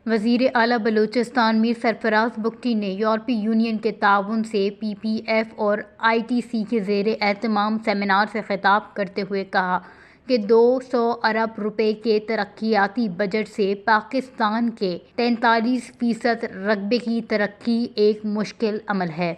وزیر اعلیٰ بلوچستان میر سرفراز بگٹی نے یورپی یونین کے تعاون سے پی پی ایف اور آئی ٹی سی کے زیر اہتمام سیمینار سے خطاب کرتے ہوئے کہا کہ 200 ارب روپے کے ترقیاتی بجٹ سے پاکستان کے 43% رقبے کی ترقی ایک مشکل عمل ہے۔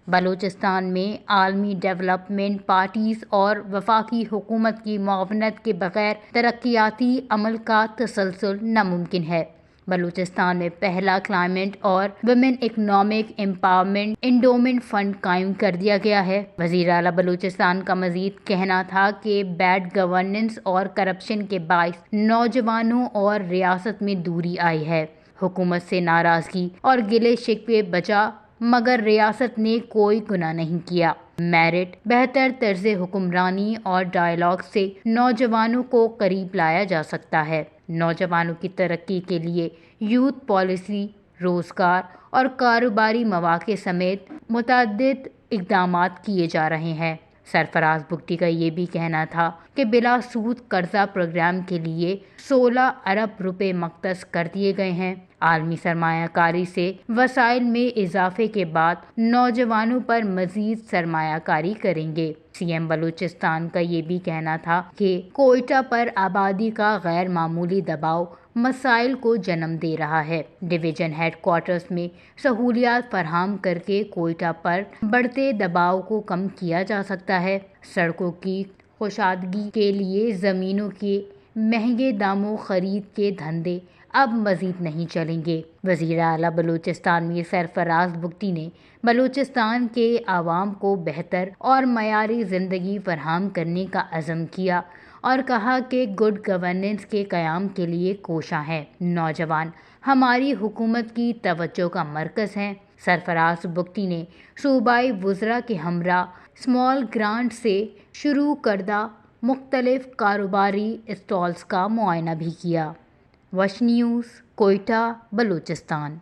بلوچستان میں عالمی ڈیولپمنٹ پارٹیز اور وفاقی حکومت کی معاونت کے بغیر ترقیاتی عمل کا تسلسل ناممکن ہے۔ بلوچستان میں پہلا کلائمیٹ اور women economic empowerment endowment fund قائم کر دیا گیا ہے۔ وزیر اعلیٰ بلوچستان کا مزید کہنا تھا کہ بیڈ گورننس اور کرپشن کے باعث نوجوانوں اور ریاست میں دوری آئی ہے۔ حکومت سے ناراضگی اور گلے شکوے بجا مگر ریاست نے کوئی گناہ نہیں کیا۔ میرٹ، بہتر طرز حکمرانی اور ڈائیلاگ سے نوجوانوں کو قریب لایا جا سکتا ہے۔ نوجوانوں کی ترقی کے لیے یوتھ پالیسی، روزگار اور کاروباری مواقع سمیت متعدد اقدامات کیے جا رہے ہیں۔ سرفراز بگٹی کا یہ بھی کہنا تھا کہ بلا سود قرضہ پروگرام کے لیے 16 ارب روپے مختص کر دیے گئے ہیں۔ عالمی سرمایہ کاری سے وسائل میں اضافے کے بعد نوجوانوں پر مزید سرمایہ کاری کریں گے۔ سی ایم بلوچستان کا یہ بھی کہنا تھا کہ کوئٹہ پر آبادی کا غیر معمولی دباؤ مسائل کو جنم دے رہا ہے۔ ڈویژن ہیڈ کوارٹرز میں سہولیات فراہم کر کے کوئٹہ پر بڑھتے دباؤ کو کم کیا جا سکتا ہے۔ سڑکوں کی کشادگی کے لیے زمینوں کے مہنگے داموں خرید کے دھندے اب مزید نہیں چلیں گے۔ وزیر اعلیٰ بلوچستان میر سرفراز بگٹی نے بلوچستان کے عوام کو بہتر اور معیاری زندگی فراہم کرنے کا عزم کیا اور کہا کہ گڈ گورننس کے قیام کے لیے کوشاں ہیں۔ نوجوان ہماری حکومت کی توجہ کا مرکز ہیں۔ سرفراز بگٹی نے صوبائی وزراء کے ہمراہ اسمال گرانٹ سے شروع کردہ مختلف کاروباری اسٹالز کا معائنہ بھی کیا۔ وش نیوز، کوئٹہ، بلوچستان۔